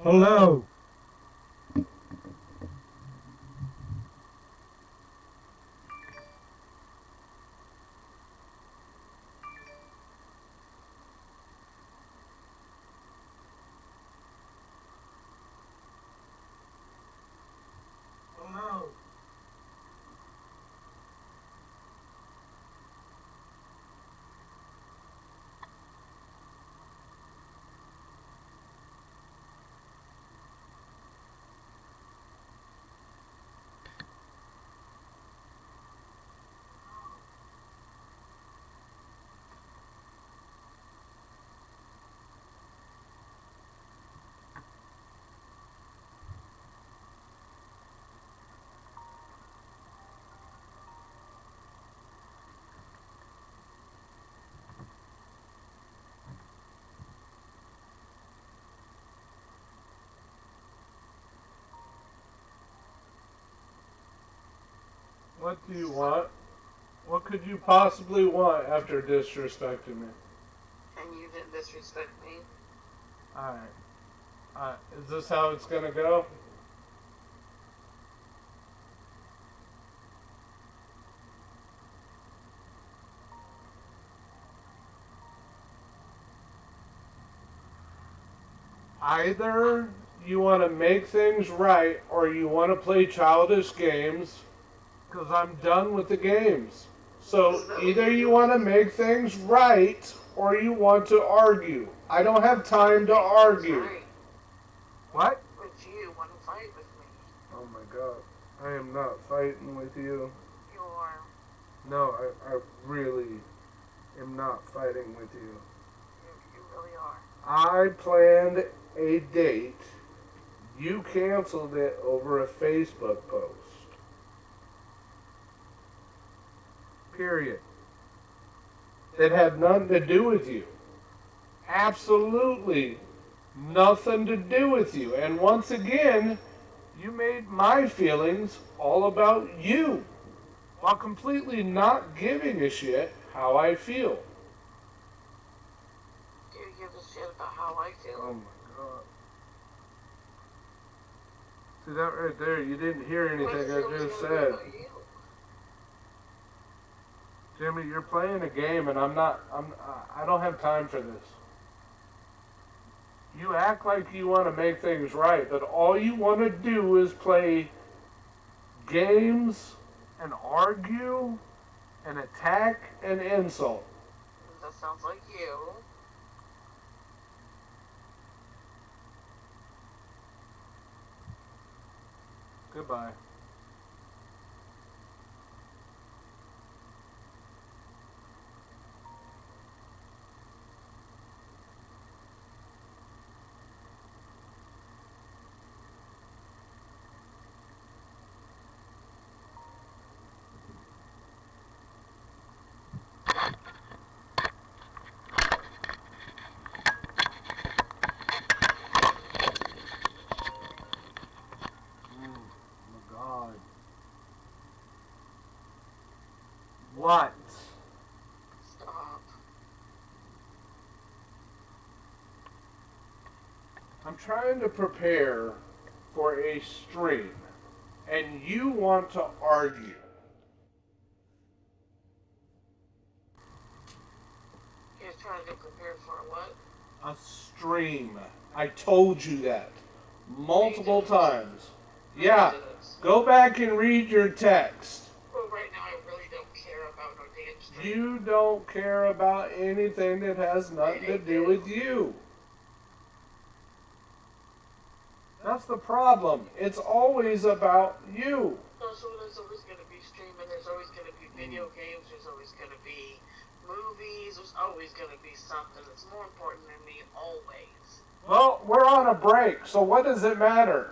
Hello. Hello. What do you want? What could you possibly want after disrespecting me? And you didn't disrespect me. Alright. Is this how it's gonna go? Either you want to make things right or you want to play childish games because I'm done with the games. So either you want to make things right or you want to argue. I don't have time to argue. Right. What? But you want to fight with me. Oh my god. I am not fighting with you. You are. No, I really am not fighting with you. You really are. I planned a date. You canceled it over a Facebook post. Period. That had nothing to do with you. Absolutely nothing to do with you. And once again, you made my feelings all about you while completely not giving a shit how I feel. Do you give a shit about how I feel? Oh my god. See that right there? You didn't hear anything I just said. Jimmy, you're playing a game and I don't have time for this. You act like you want to make things right, but all you want to do is play games and argue and attack and insult. That sounds like you. Goodbye. God. What? Stop. I'm trying to prepare for a stream, and you want to argue. You're trying to prepare for what? A stream. I told you that multiple times. Yeah, go back and read your text. Well, right now I really don't care about no damn stream. You don't care about anything that has nothing to do with you. That's the problem. It's always about you. So there's always going to be streaming, there's always going to be video games, there's always going to be movies, there's always going to be something that's more important than me, always. Well, we're on a break, so what does it matter?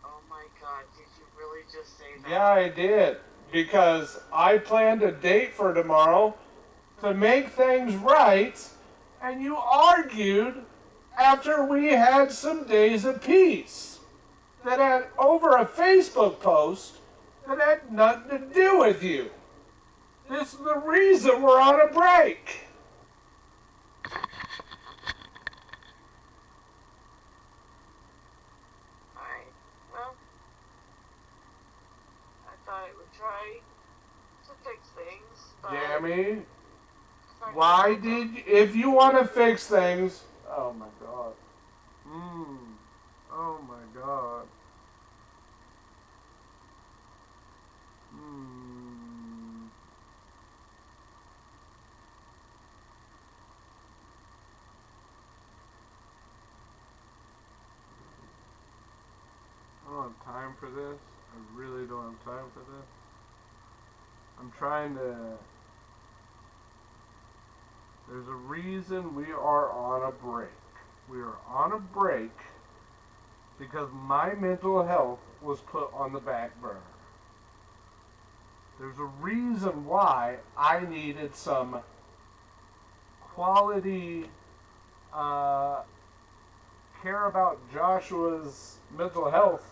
Oh my god, did you really just say that? Yeah, I did. Because I planned a date for tomorrow to make things right, and you argued after we had some days of peace that had over a Facebook post that had nothing to do with you. This is the reason we're on a break. try to fix things, but Jamie, it's not gonna why help did, them. if you want to fix things, oh my God. Oh my God. I don't have time for this. I really don't have time for this. I'm trying to. There's a reason we are on a break. We are on a break because my mental health was put on the back burner. There's a reason why I needed some quality care about Joshua's mental health.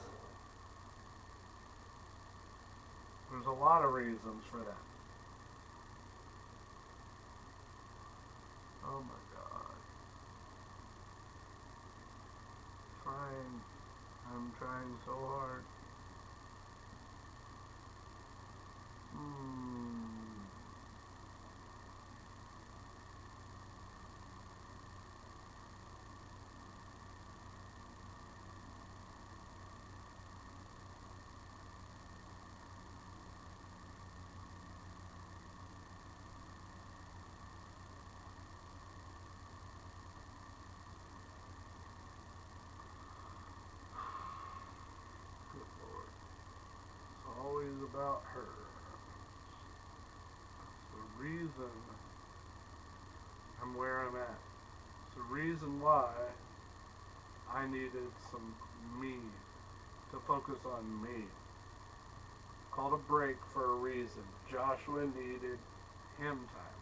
There's a lot of reasons for that. Oh my God. I'm trying so hard. Good Lord. It's always about her. It's the reason I'm where I'm at. It's the reason why I needed some me to focus on me. Called a break for a reason. Joshua needed him time.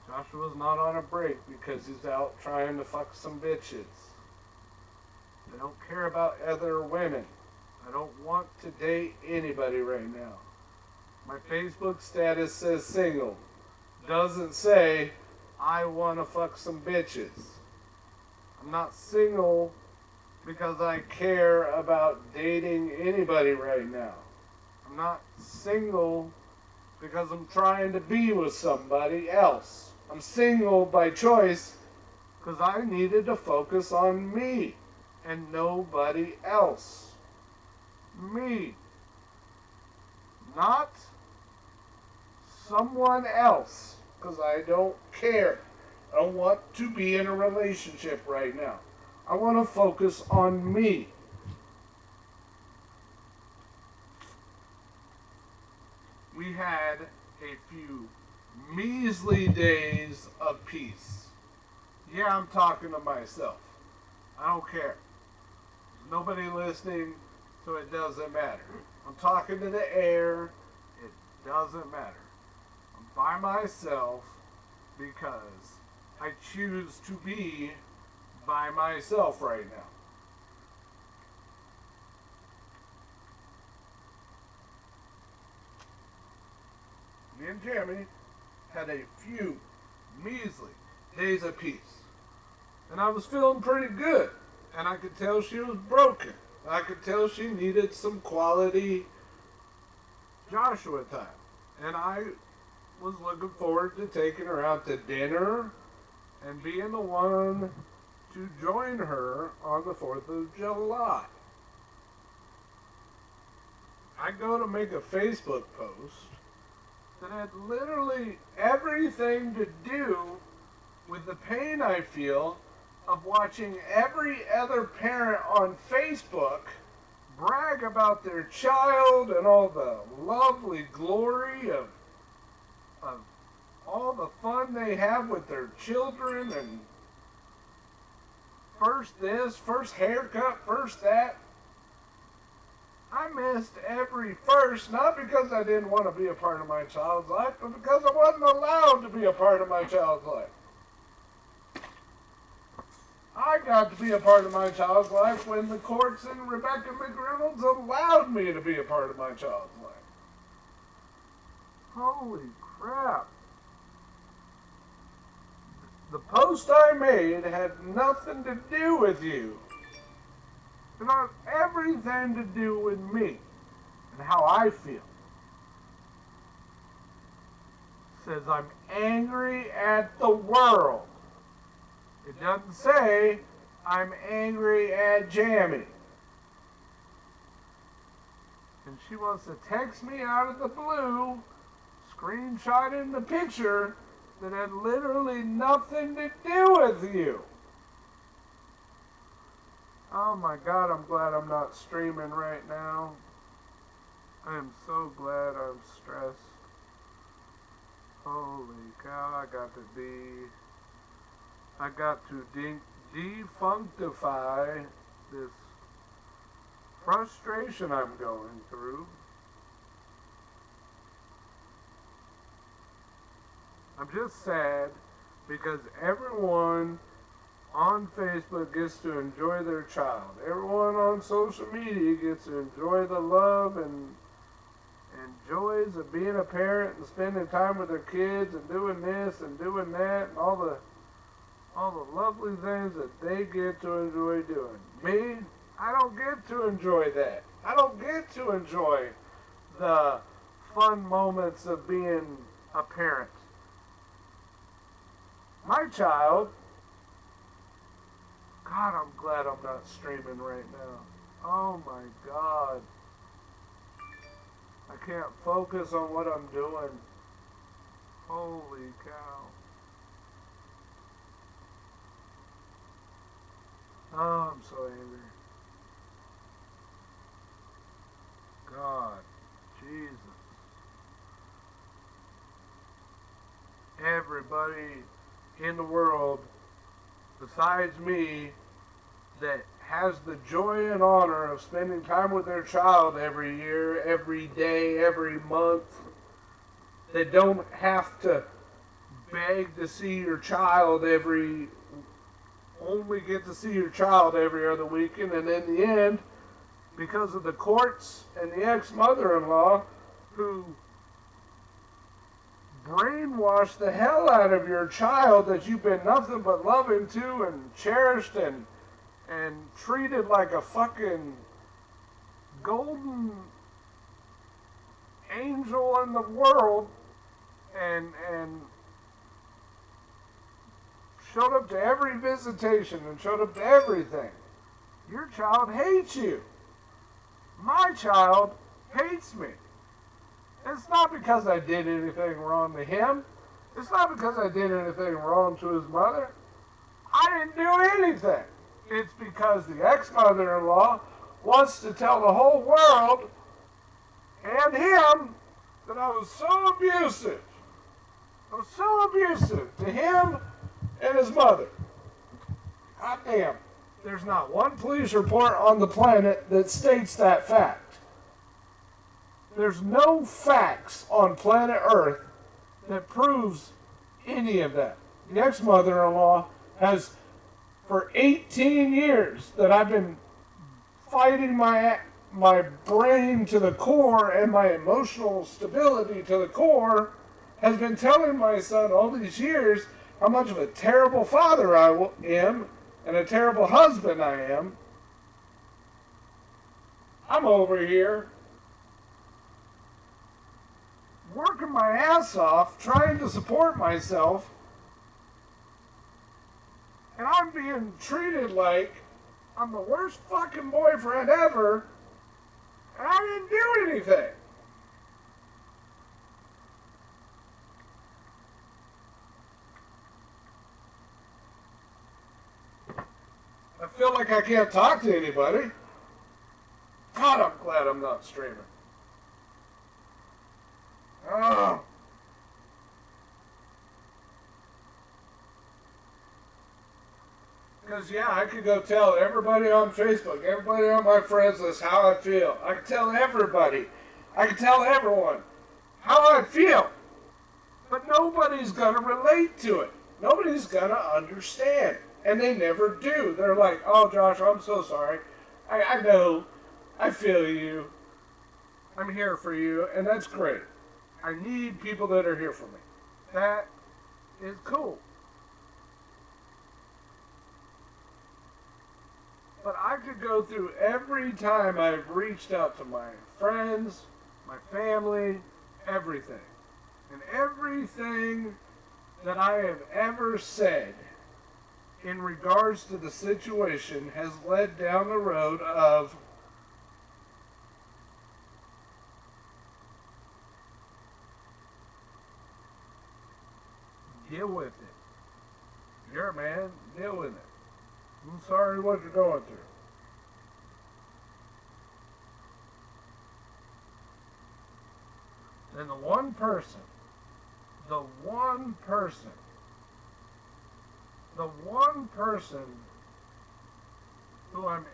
Joshua's not on a break because he's out trying to fuck some bitches. I don't care about other women. I don't want to date anybody right now. My Facebook status says single. Doesn't say I want to fuck some bitches. I'm not single because I care about dating anybody right now. I'm not single because I'm trying to be with somebody else. I'm single by choice because I needed to focus on me and nobody else. Me. Not someone else, because I don't care. I don't want to be in a relationship right now. I want to focus on me. We had a few measly days of peace. Yeah, I'm talking to myself. I don't care. There's nobody listening, so it doesn't matter. I'm talking to the air. It doesn't matter. I'm by myself because I choose to be by myself right now. Me and Jamie had a few measly days of peace. And I was feeling pretty good. And I could tell she was broken. I could tell she needed some quality Joshua time. And I was looking forward to taking her out to dinner and being the one to join her on the 4th of July. I go to make a Facebook post that had literally everything to do with the pain I feel of watching every other parent on Facebook brag about their child and all the lovely glory of all the fun they have with their children and first this, first haircut, first that. I missed every first, not because I didn't want to be a part of my child's life, but because I wasn't allowed to be a part of my child's life. I got to be a part of my child's life when the courts and Rebecca McReynolds allowed me to be a part of my child's life. Holy crap. The post I made had nothing to do with you. It had everything to do with me. It and how I feel. It says I'm angry at the world. It doesn't say I'm angry at Jamie. And she wants to text me out of the blue, screenshotting the picture that had literally nothing to do with you. Oh my God, I'm glad I'm not streaming right now. I am so glad I'm stressed. Holy cow, I got to defunctify this frustration I'm going through. I'm just sad because everyone on Facebook gets to enjoy their child. Everyone on social media gets to enjoy the love and joys of being a parent and spending time with their kids and doing this and doing that and all the lovely things that they get to enjoy doing. Me, I don't get to enjoy that. I don't get to enjoy the fun moments of being a parent. My child, God, I'm glad I'm not streaming right now. Oh my God. I can't focus on what I'm doing. Holy cow. Oh, I'm so angry. God, Jesus. Everybody in the world besides me that has the joy and honor of spending time with their child every year, every day, every month, that don't have to beg to see your child only get to see your child every other weekend, and in the end, because of the courts and the ex-mother-in-law who brainwash the hell out of your child that you've been nothing but loving to and cherished and treated like a fucking golden angel in the world and showed up to every visitation and showed up to everything. Your child hates you. My child hates me. It's not because I did anything wrong to him. It's not because I did anything wrong to his mother. I didn't do anything. It's because the ex-mother-in-law wants to tell the whole world and him that I was so abusive. I was so abusive to him and his mother. God damn. There's not one police report on the planet that states that fact. There's no facts on planet Earth that proves any of that. The ex-mother-in-law has, for 18 years that I've been fighting my brain to the core and my emotional stability to the core, has been telling my son all these years how much of a terrible father I am and a terrible husband I am. I'm over here working my ass off, trying to support myself, and I'm being treated like I'm the worst fucking boyfriend ever, and I didn't do anything. I feel like I can't talk to anybody. God, I'm glad I'm not streaming. Oh. Because, yeah, I could go tell everybody on Facebook, everybody on my friends list how I feel. I could tell everybody. I could tell everyone how I feel. But nobody's going to relate to it. Nobody's going to understand. And they never do. They're like, oh, Josh, I'm so sorry. I know. I feel you. I'm here for you. And that's great. I need people that are here for me. That is cool. But I could go through every time I've reached out to my friends, my family, everything. And everything that I have ever said in regards to the situation has led down the road of deal with it. You're a man, deal with it. I'm sorry what you're going through. Then the one person who I'm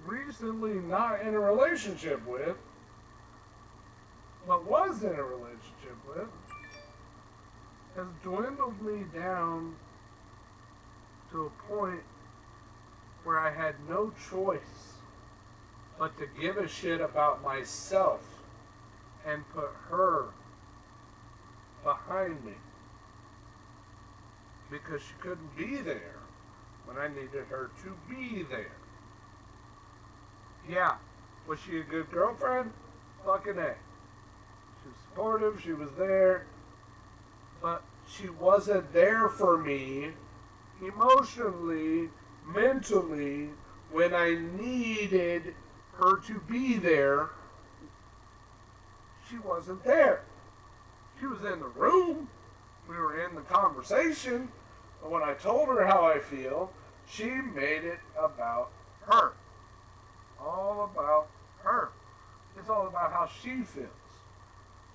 recently not in a relationship with, but was in a relationship with, has dwindled me down to a point where I had no choice but to give a shit about myself and put her behind me because she couldn't be there when I needed her to be there. Yeah, was she a good girlfriend? Fucking A. She was supportive, she was there, but she wasn't there for me emotionally, mentally, when I needed her to be there. She wasn't there. She was in the room. We were in the conversation. But when I told her how I feel, she made it about her. All about her. It's all about how she feels.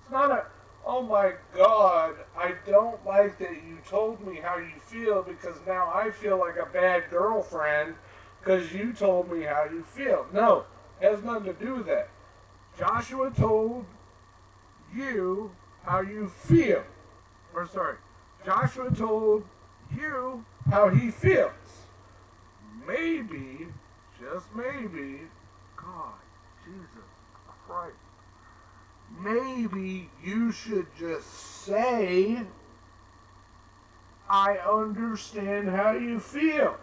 It's not a, oh my God, I don't like that you told me how you feel because now I feel like a bad girlfriend because you told me how you feel. No, it has nothing to do with that. Joshua told you how you feel. Or sorry, Joshua told you how he feels. Maybe, just maybe, God, Jesus Christ, maybe you should just say, I understand how you feel.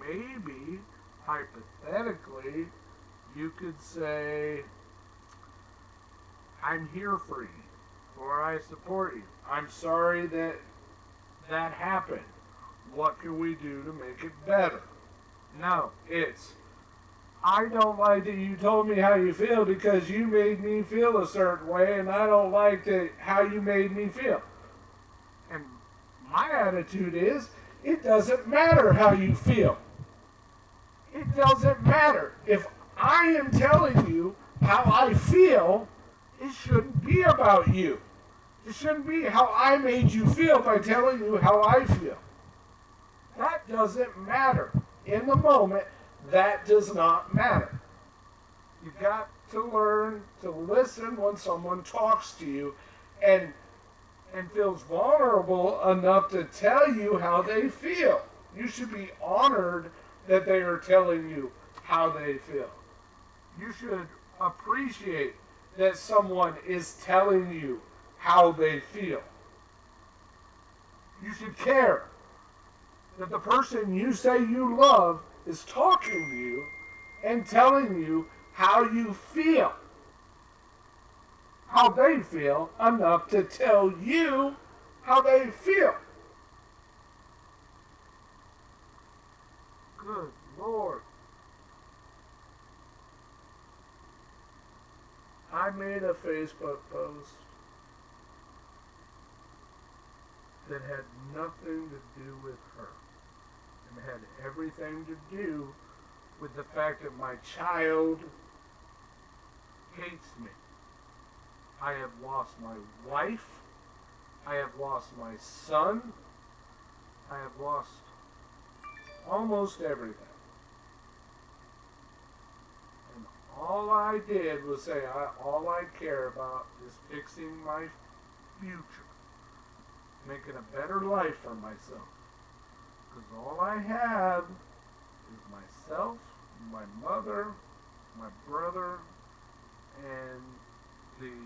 Maybe, hypothetically, you could say, I'm here for you, or I support you. I'm sorry that that happened. What can we do to make it better? No, it's, I don't like that you told me how you feel because you made me feel a certain way, and I don't like how you made me feel. And my attitude is, it doesn't matter how you feel. It doesn't matter. If I am telling you how I feel, it shouldn't be about you. It shouldn't be how I made you feel by telling you how I feel. That doesn't matter. In the moment, that does not matter. You've got to learn to listen when someone talks to you and feels vulnerable enough to tell you how they feel. You should be honored that they are telling you how they feel. You should appreciate that someone is telling you how they feel. You should care that the person you say you love is talking to you and telling you how you feel. How they feel enough to tell you how they feel. Good Lord. I made a Facebook post that had nothing to do with her. And had everything to do with the fact that my child hates me. I have lost my wife. I have lost my son. I have lost almost everything. And all I did was say, all I care about is fixing my future. Making a better life for myself. Because all I have is myself, my mother, my brother, and the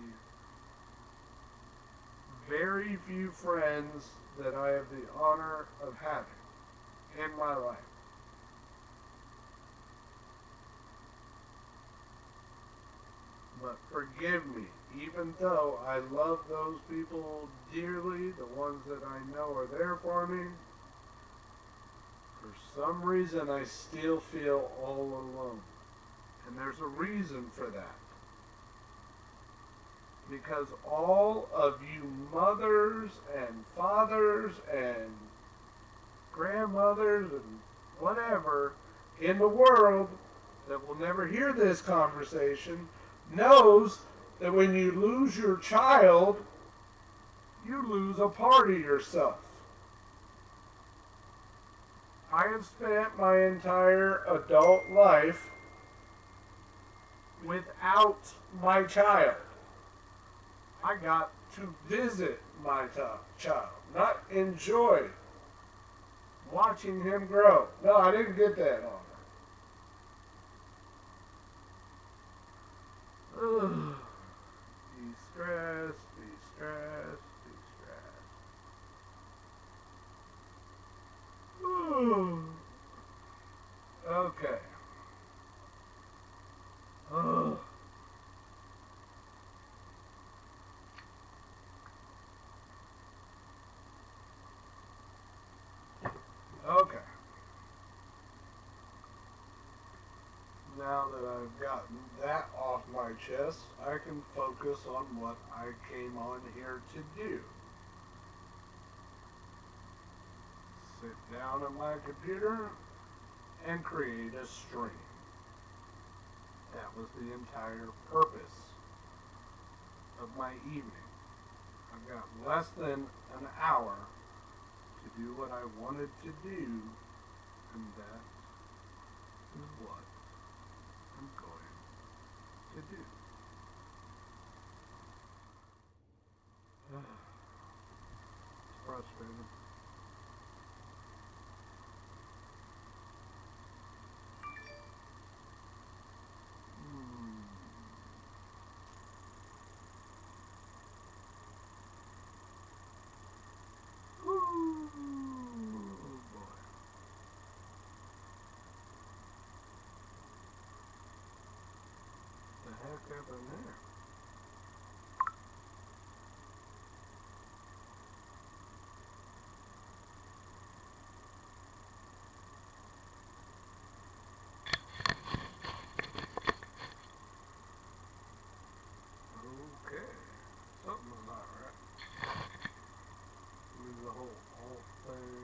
very few friends that I have the honor of having in my life. But forgive me, even though I love those people dearly, the ones that I know are there for me, for some reason I still feel all alone. And there's a reason for that. Because all of you mothers and fathers and grandmothers and whatever in the world that will never hear this conversation knows that when you lose your child, you lose a part of yourself. I have spent my entire adult life without my child. I got to visit my child, not enjoy watching him grow. No, I didn't get that honor. Be stressed, be stressed, be stressed. Okay. Okay. Now that I've gotten that off my chest, I can focus on what I came on here to do. Sit down at my computer and create a stream. That was the entire purpose of my evening. I've got less than an hour to do what I wanted to do, and that is what I'm going to do. It's frustrating. Heck happened there? Okay, something's not right. Leave the whole thing.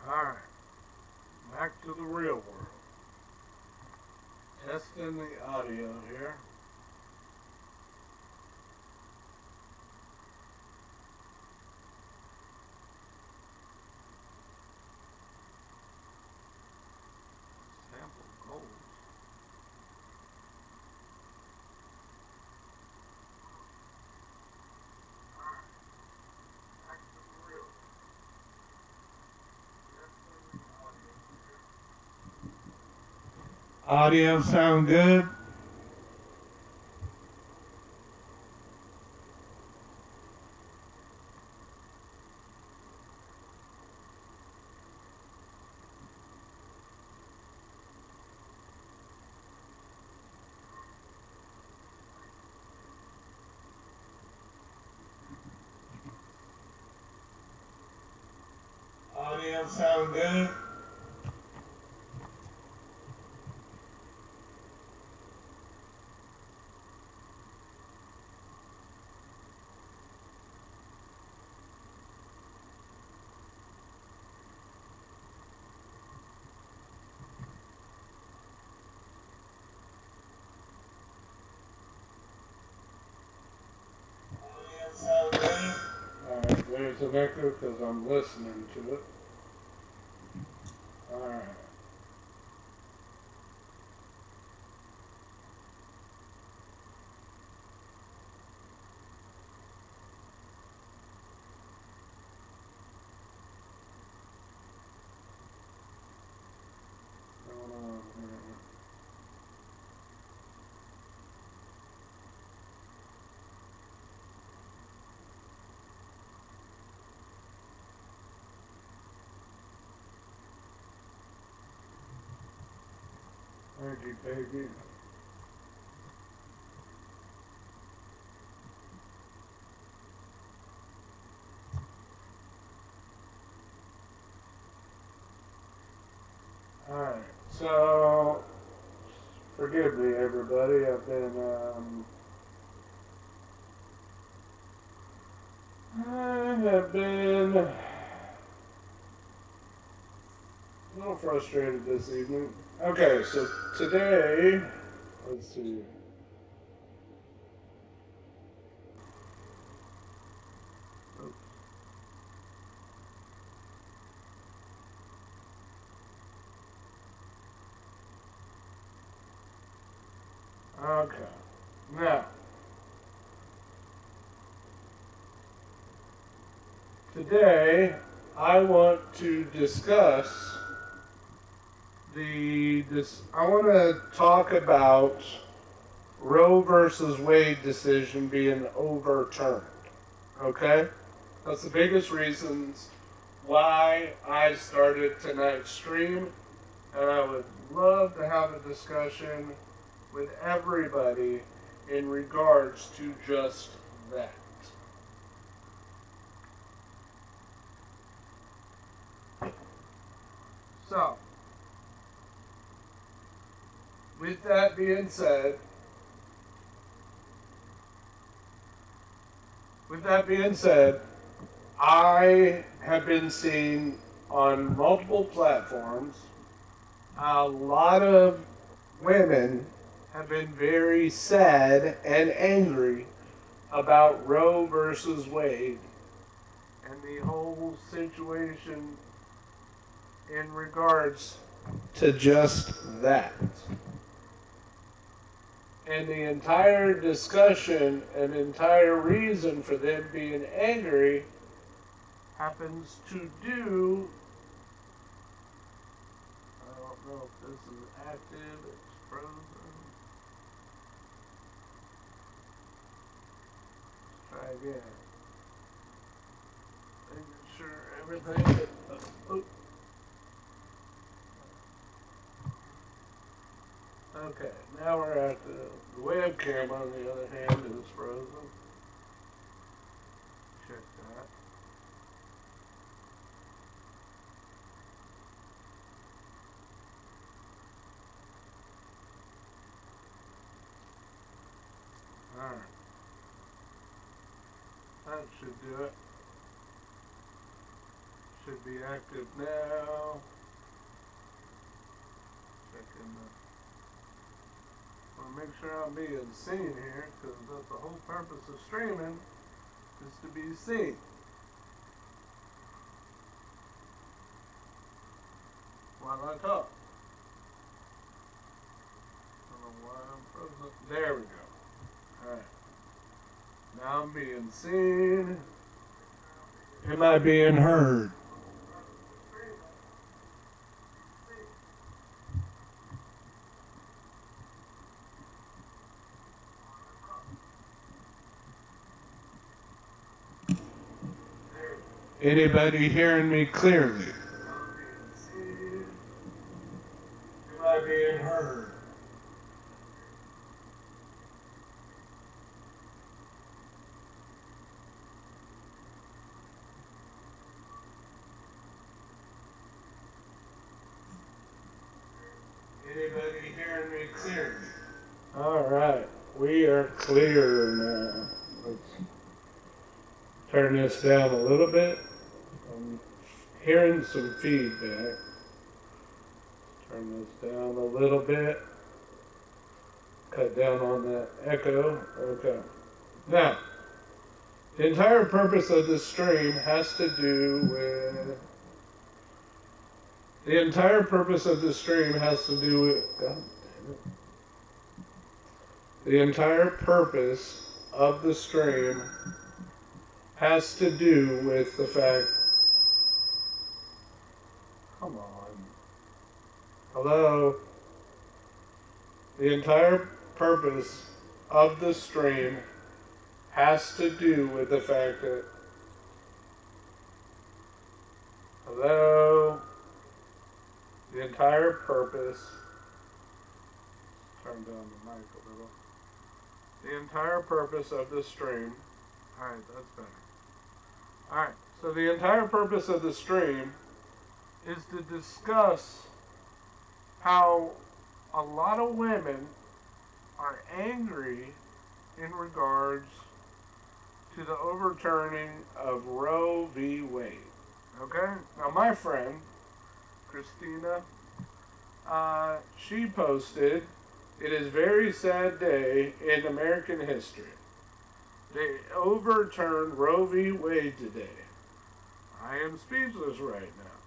Alright, back to the real world. Testing the audio here. Sample gold. Audio sound good? Audio sound good? there's an echo because I'm listening to it. Alright. Going on here. Thank you, Peggy. Alright, so forgive me everybody, I have been a little frustrated this evening. Okay, so today, let's see. Okay, now, today I want to discuss I want to talk about Roe versus Wade decision being overturned. Okay? That's the biggest reasons why I started tonight's stream, and I would love to have a discussion with everybody in regards to just that. So, with that being said, I have been seeing on multiple platforms a lot of women have been very sad and angry about Roe versus Wade and the whole situation in regards to just that. And the entire discussion and entire reason for them being angry happens to do, I don't know if this is active, it's frozen. Let's try again. Making sure everything, okay, now we're at the webcam on the other hand is frozen. Check that. Alright. That should do it. Should be active now. Checking the make sure I'm being seen here, because that's the whole purpose of streaming, is to be seen. While I talk. I don't know why I'm frozen. There we go. Alright. Now I'm being seen. Am I being heard? Anybody hearing me clearly? Am I being heard? Anybody hearing me clearly? All right, we are clear now. Let's turn this down a little bit. I'm hearing some feedback. Turn this down a little bit. Cut down on that echo. Okay. Now, The entire purpose of the stream has to do with. The entire purpose of the stream has to do with. God damn it. The entire purpose of the stream has to do with the fact. Come on. Hello? The entire purpose of the stream has to do with the fact that. Hello? The entire purpose. Turn down the mic a little. The entire purpose of the stream. Alright, that's better. Alright, so the entire purpose of the stream is to discuss how a lot of women are angry in regards to the overturning of Roe v. Wade. Okay? Now, my friend, Christina, she posted, "It is a very sad day in American history. They overturned Roe v. Wade today. I am speechless right now."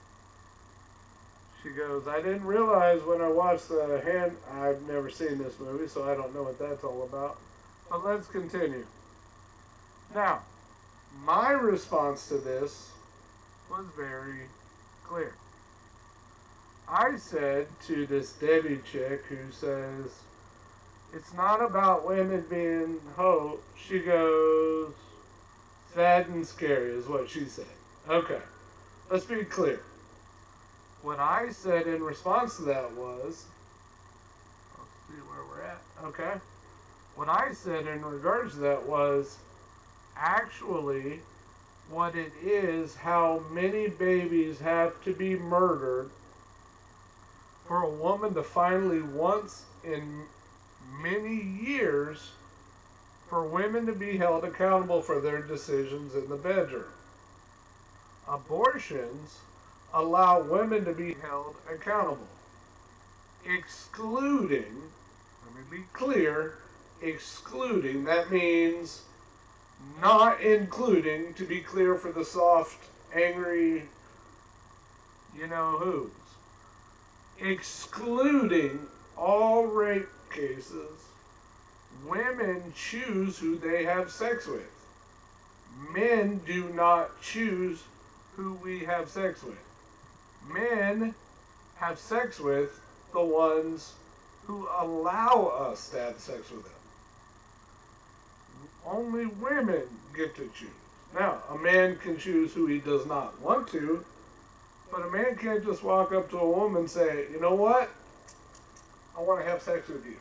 She goes, "I didn't realize when I watched the hand..." I've never seen this movie, so I don't know what that's all about. But let's continue. Now, my response to this was very clear. I said to this Debbie chick who says, "It's not about women being hoe," she goes, "sad and scary," is what she said. Okay, let's be clear. What I said in response to that was, let's see where we're at, okay? What I said in regards to that was, actually, what it is, how many babies have to be murdered for a woman to finally, once in many years, for women to be held accountable for their decisions in the bedroom. Abortions allow women to be held accountable, excluding, let me be clear, excluding, that means not including, to be clear for the soft, angry, you-know-whos, excluding all rape cases. Women choose who they have sex with. Men do not choose who we have sex with. Men have sex with the ones who allow us to have sex with them. Only women get to choose. Now, a man can choose who he does not want to, but a man can't just walk up to a woman and say, "You know what? I want to have sex with you."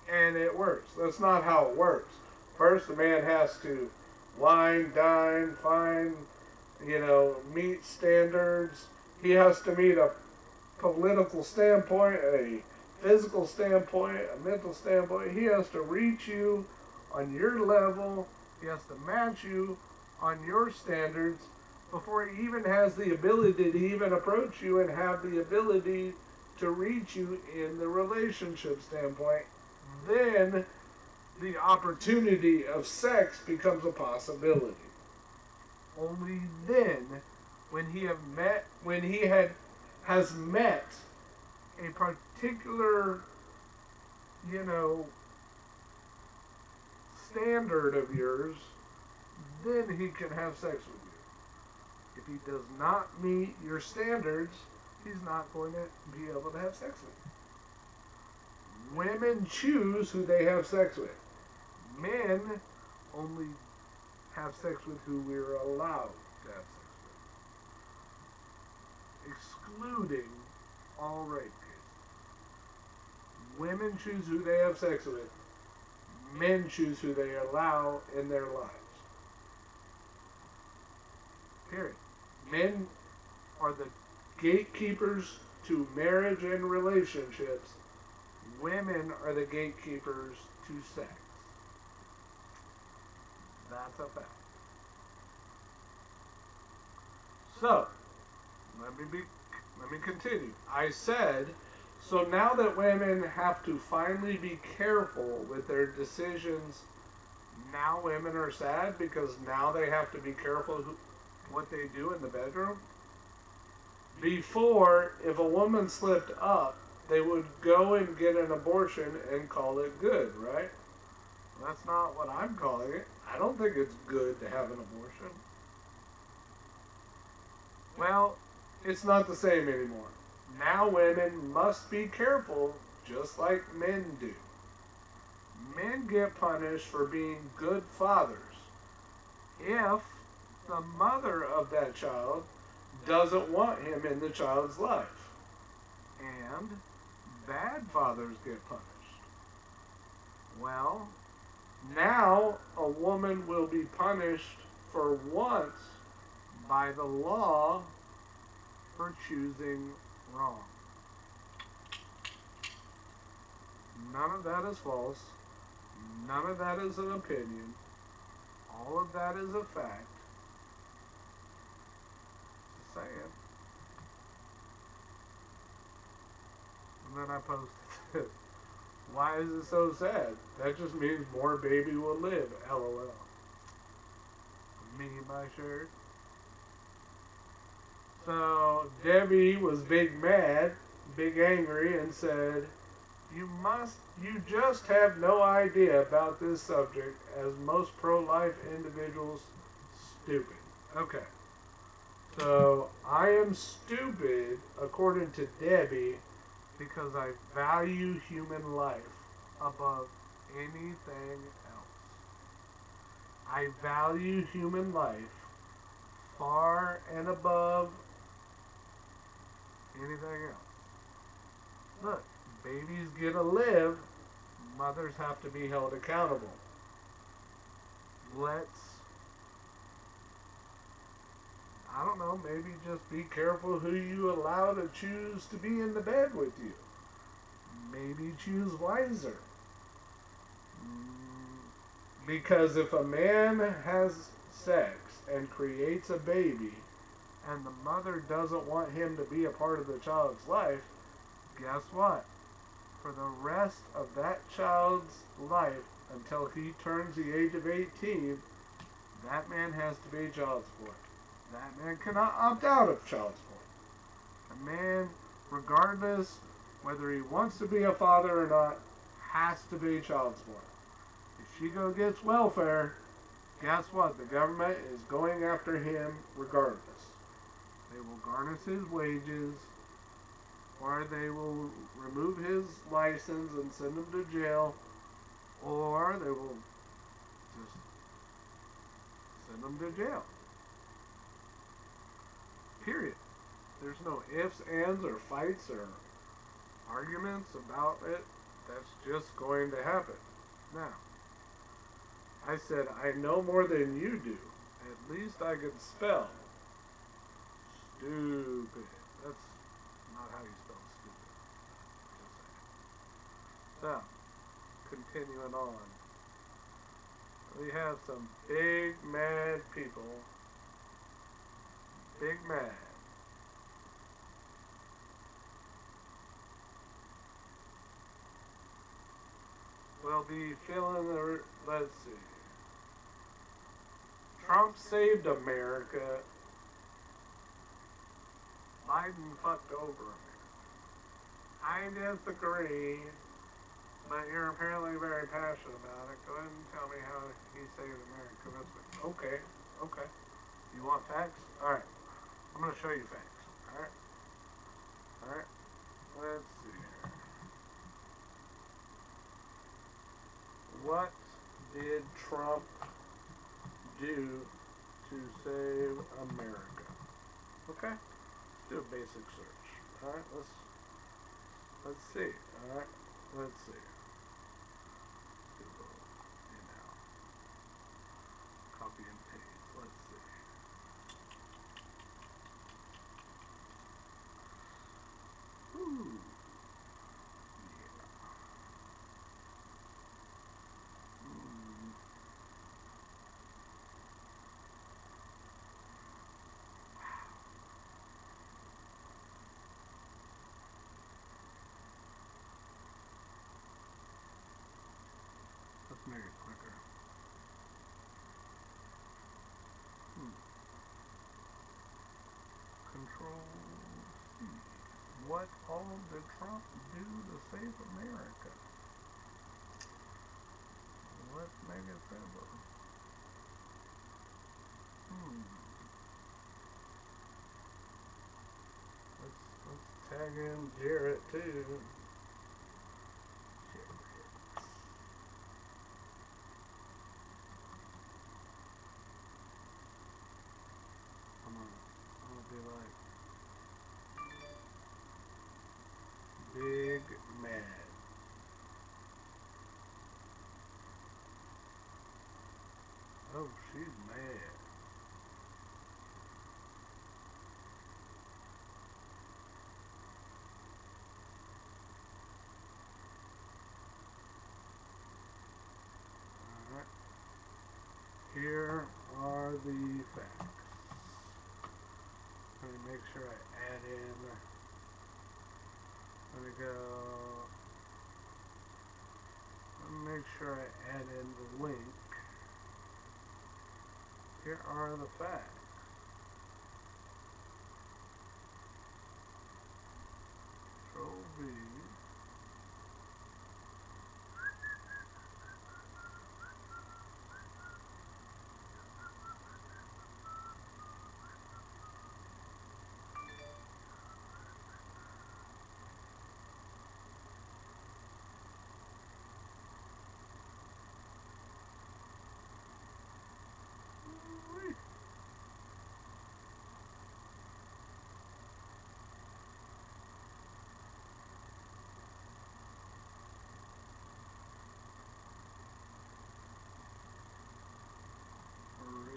And it works. That's not how it works. First, the man has to wine, dine, find, meet standards. He has to meet a political standpoint, a physical standpoint, a mental standpoint. He has to reach you on your level. He has to match you on your standards before he even has the ability to even approach you and have the ability to reach you in the relationship standpoint. Then the opportunity of sex becomes a possibility. Only then, when he has met a particular, standard of yours, then he can have sex with you. If he does not meet your standards, he's not going to be able to have sex with you. Women choose who they have sex with. Men only have sex with who we're allowed to have sex with, excluding all rape cases. Women choose who they have sex with. Men choose who they allow in their lives. Period. Men are the gatekeepers to marriage and relationships. Women are the gatekeepers to sex. That's a fact. So, let me continue. I said, so now that women have to finally be careful with their decisions Now women are sad because now they have to be careful what they do in the bedroom. Before, if a woman slipped up, they would go and get an abortion and call it good, right? That's not what I'm calling it. I don't think it's good to have an abortion. Well, it's not the same anymore. Now women must be careful just like men do. Men get punished for being good fathers if the mother of that child doesn't want him in the child's life. And bad fathers get punished. Well, now a woman will be punished for once by the law for choosing wrong. None of that is false. None of that is an opinion. All of that is a fact. Just saying. And then I posted this. Why is it so sad? That just means more baby will live. LOL. Me and my shirt. So Debbie was big mad, big angry, and said, you just have no idea about this subject, as most pro-life individuals stupid. Okay. So I am stupid, according to Debbie, because I value human life above anything else. I value human life far and above anything else. Look, babies get to live, mothers have to be held accountable. I don't know, maybe just be careful who you allow to choose to be in the bed with you. Maybe choose wiser. Because if a man has sex and creates a baby, and the mother doesn't want him to be a part of the child's life, guess what? For the rest of that child's life, until he turns the age of 18, that man has to pay child support. That man cannot opt out of child support. A man, regardless whether he wants to be a father or not, has to pay child support. If she gets welfare, guess what? The government is going after him regardless. They will garnish his wages, or they will remove his license and send him to jail, or they will just send him to jail. Period. There's no ifs, ands, or fights, or arguments about it. That's just going to happen. Now, I said, I know more than you do. At least I can spell. Stupid. That's not how you spell stupid. So, continuing on. We have some big mad people. Big mad. We'll be feeling the, let's see. Trump saved America. Biden fucked over America. I disagree, but you're apparently very passionate about it. Go ahead and tell me how he saved America. Okay. You want facts? Alright. I'm going to show you facts. Alright. Let's see here. What did Trump do to save America? Okay. Let's do a basic search. Alright, let's see. Alright, let's see. Google, copy and paste. Let's see. Ooh. Control C. What all did Trump do to save America? Let's make it simple. Let's tag in Jarrett too. I'm gonna be like Big Mad. Oh, she's mad. Alright. Here are the facts. Let me make sure I add in. Let me go. Let me make sure I add in the link. Here are the facts. Control V.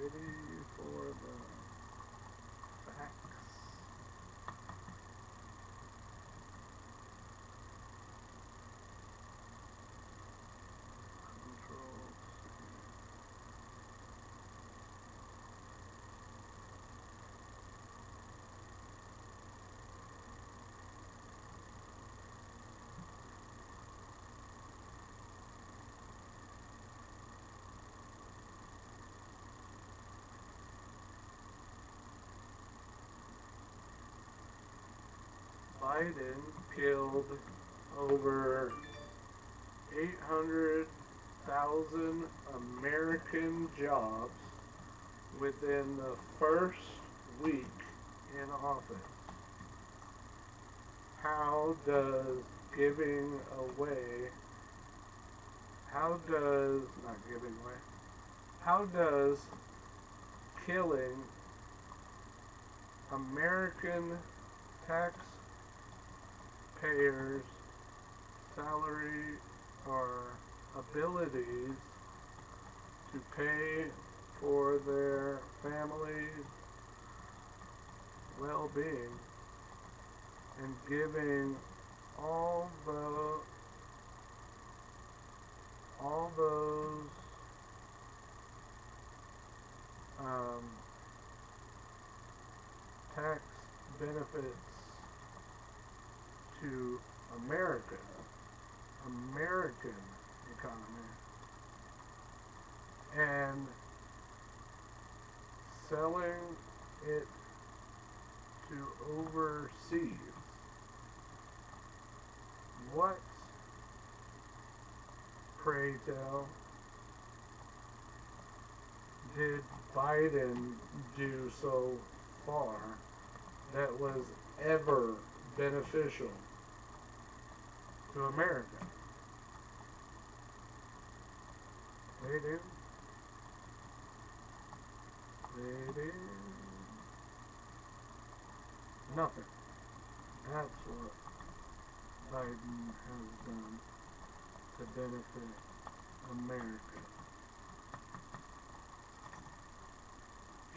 Ready for the facts. Control Biden killed over 800,000 American jobs within the first week in office. How does giving away, how does, not giving away, how does killing American taxpayers' salary or abilities to pay for their families' well-being and giving all those tax benefits to American economy, and selling it to overseas. What, pray tell, did Biden do so far that was ever beneficial to America? They do. Nothing. That's what Biden has done to benefit America.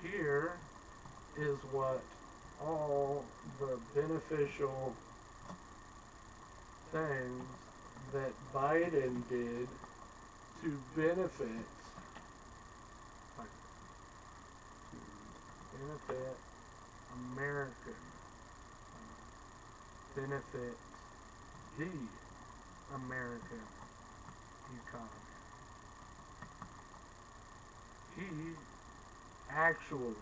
Here is what all the beneficial things that Biden did to benefit American, benefit the American economy. He actually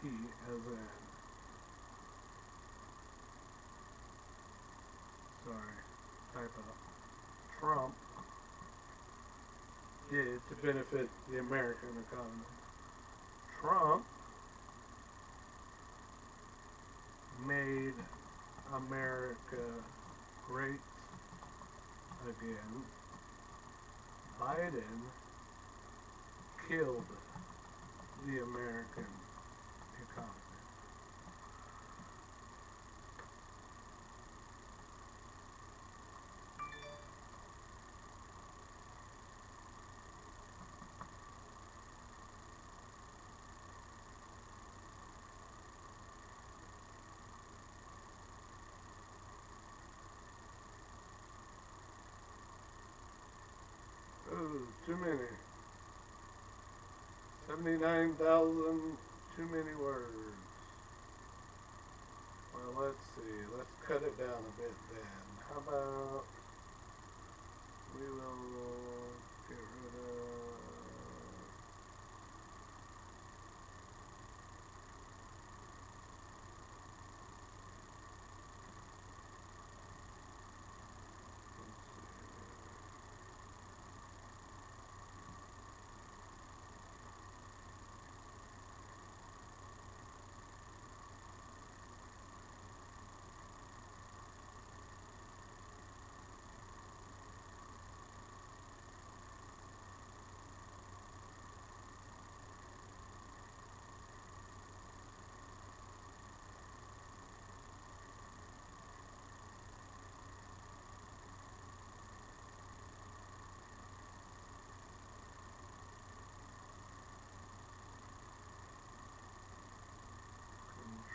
He as in, sorry, typo. Trump did to benefit the American economy. Trump made America great again. Biden killed the American economy. Oh, too many. 79,000, too many words. Well, let's see. Let's cut it down a bit then. How about we will get rid of.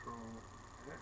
Control X.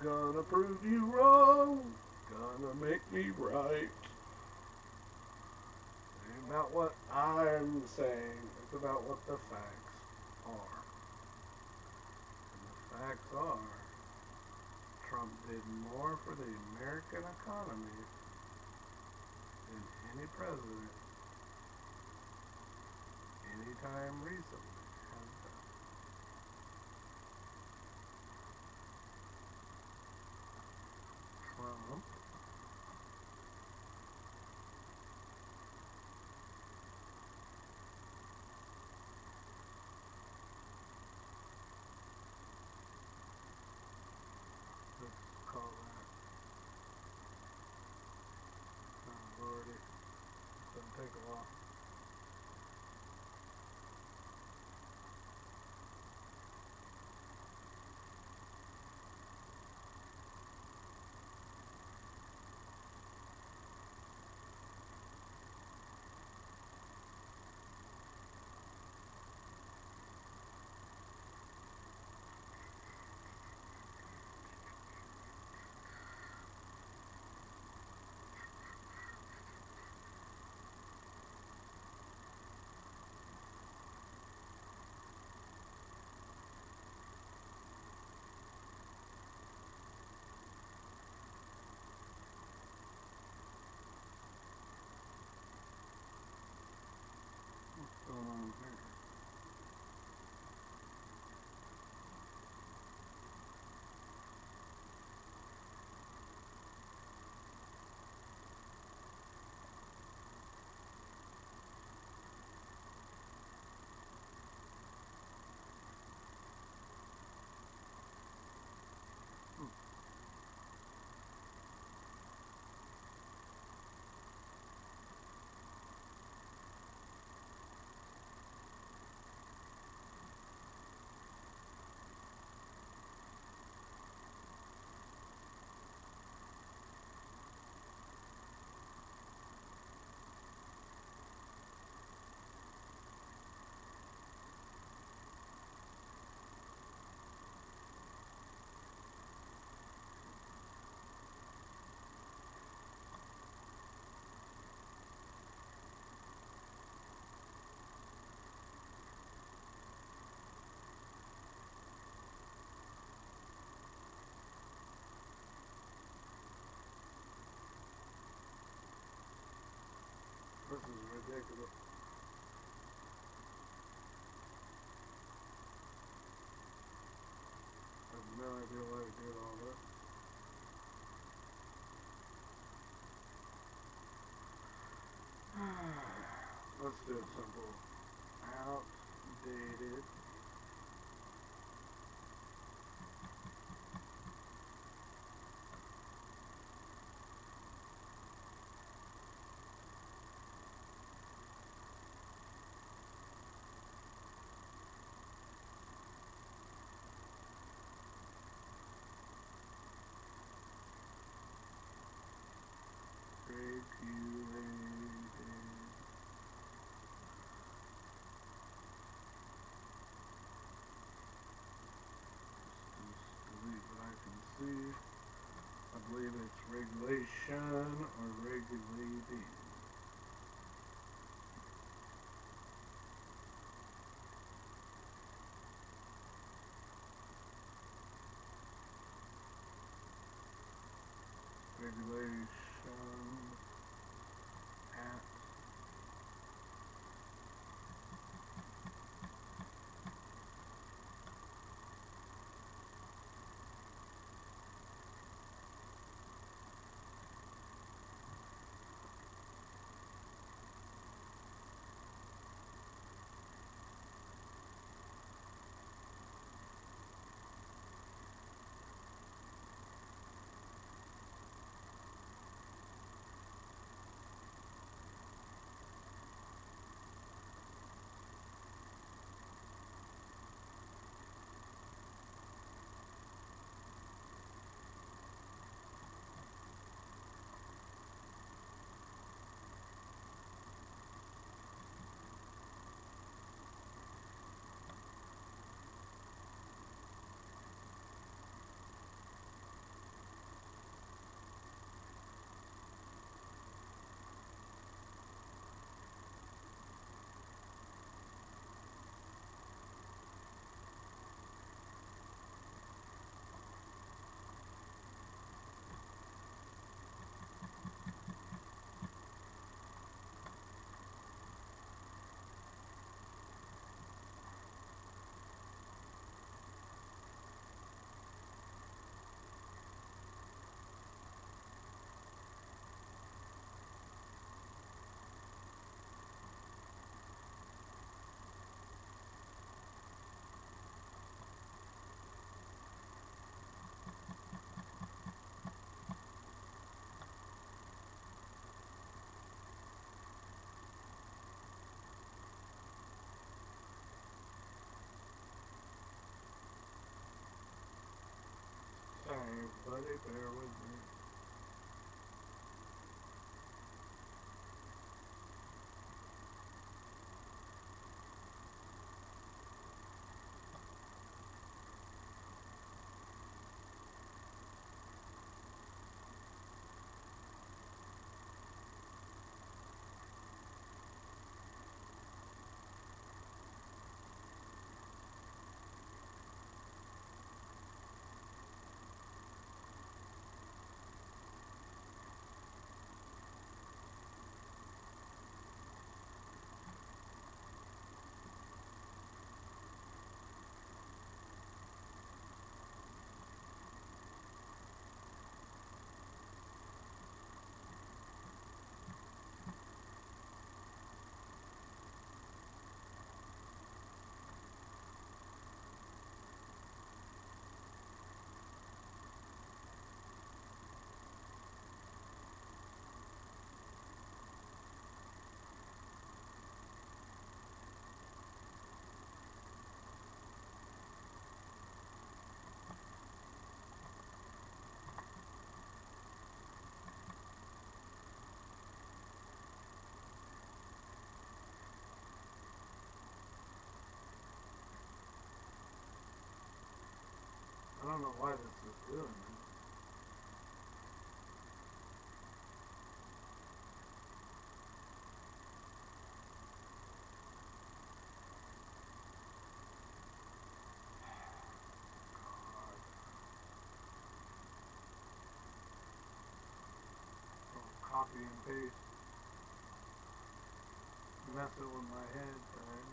Gonna prove you wrong, gonna make me right. It ain't about what I'm saying, it's about what the facts are. And the facts are, Trump did more for the American economy than any president anytime recently has done. Trump let's call that Lordy. It's gonna take a while. What's going on here? ridiculous. I have no idea why they did all this. Let's do it simple. Outdated. Delete what I can see. I believe it's regulation or regulating. Regulation at sorry everybody, bear with me. I don't know why this is doing this. God. Copy and paste. messing with my head, man.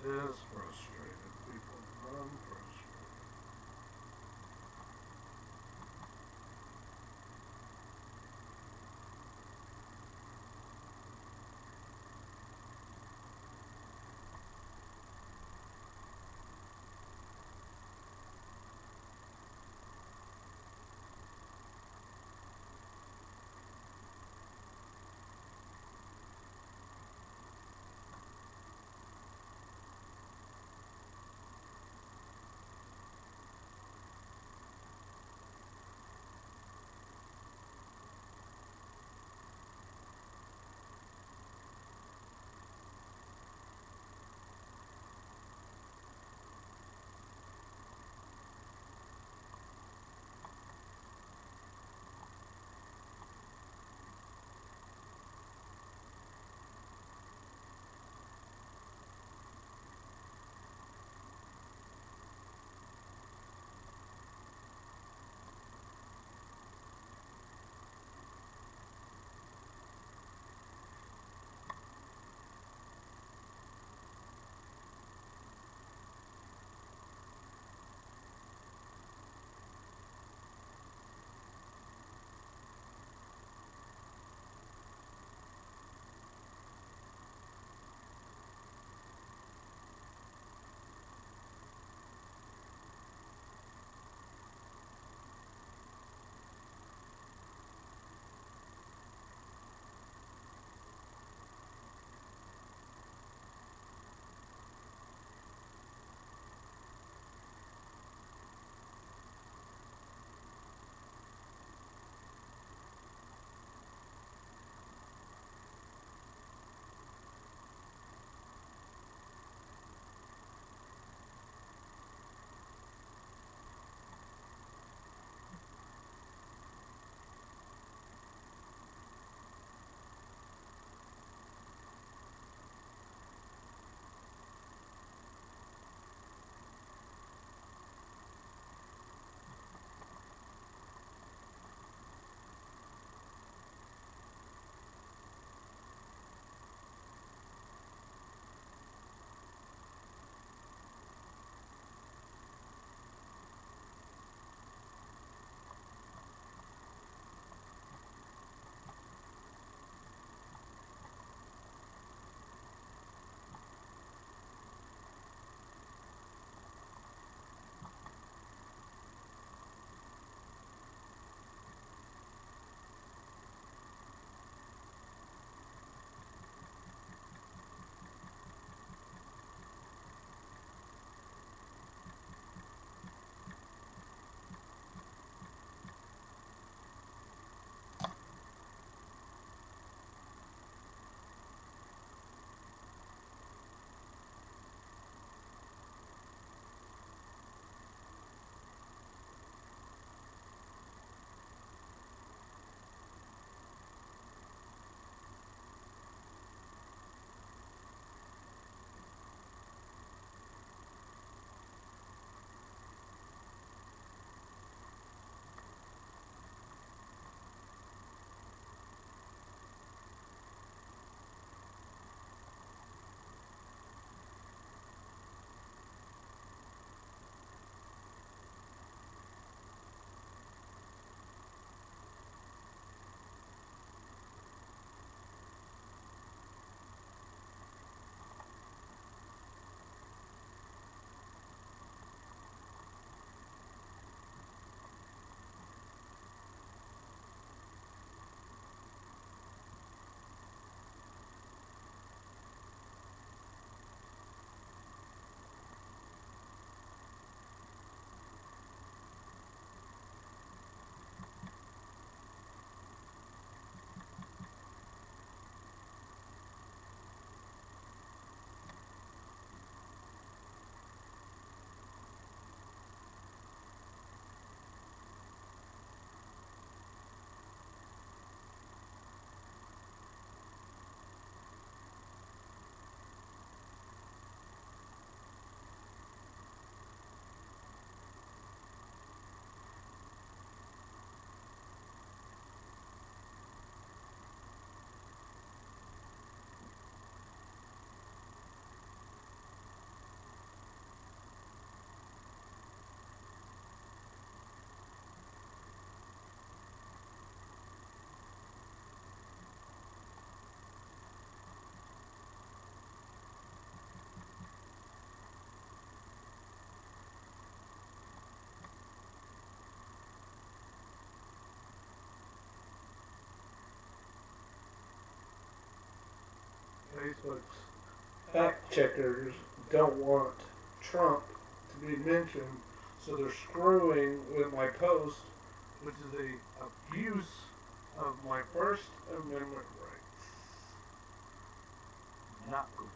Is frustrated. People run frustrated. Facebook's fact checkers don't want Trump to be mentioned, so they're screwing with my post, which is a abuse of my First Amendment rights. Not good.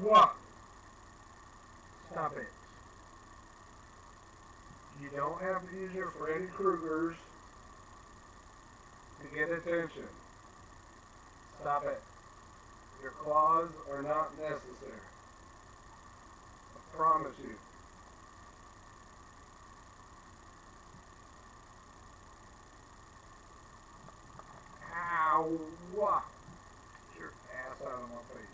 What? Stop it. You don't have to use your Freddy Kruegers to get attention. Stop it. Your claws are not necessary. I promise you. Ow! Get your ass out of my face.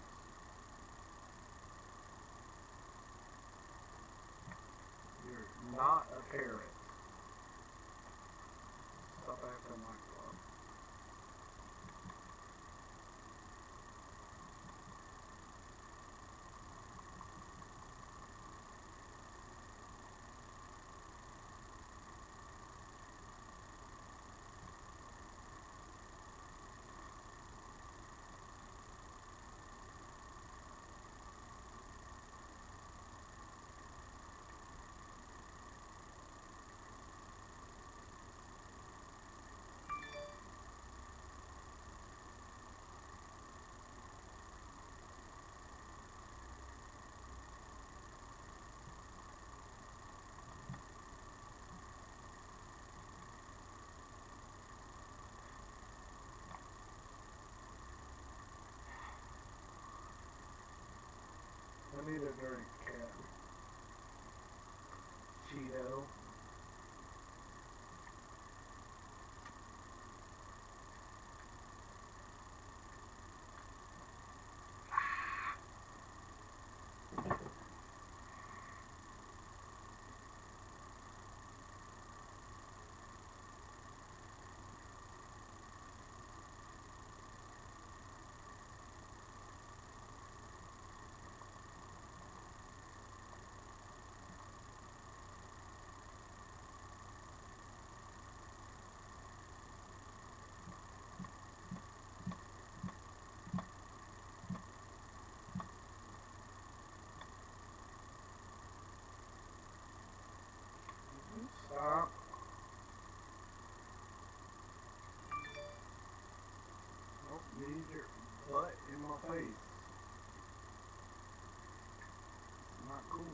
You're not a parrot. Stop acting like one. I need a drink, cat. Cheeto. Stop. Don't need your butt in my face. Not cool.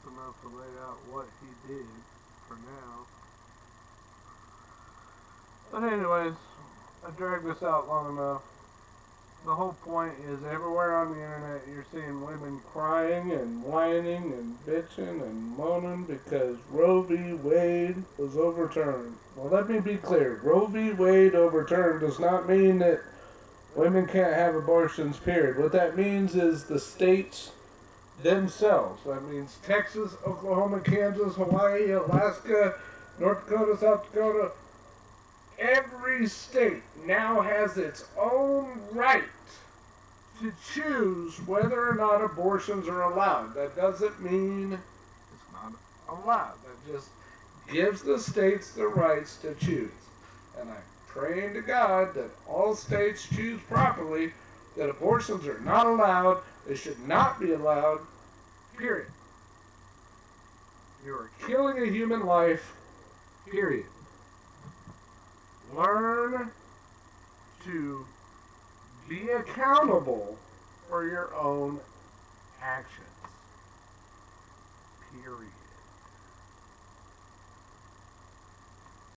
enough to lay out what he did for now. But anyways, I dragged this out long enough. The whole point is everywhere on the internet you're seeing women crying and whining and bitching and moaning because Roe v. Wade was overturned. Well, let me be clear. Roe v. Wade overturned does not mean that women can't have abortions, period. What that means is the states themselves. That means Texas, Oklahoma, Kansas, Hawaii, Alaska, North Dakota, South Dakota. Every state now has its own right to choose whether or not abortions are allowed. That doesn't mean it's not allowed. That just gives the states the rights to choose. And I'm praying to God that all states choose properly, that abortions are not allowed, they should not be allowed, period. You are killing a human life, period. Learn to be accountable for your own actions. Period.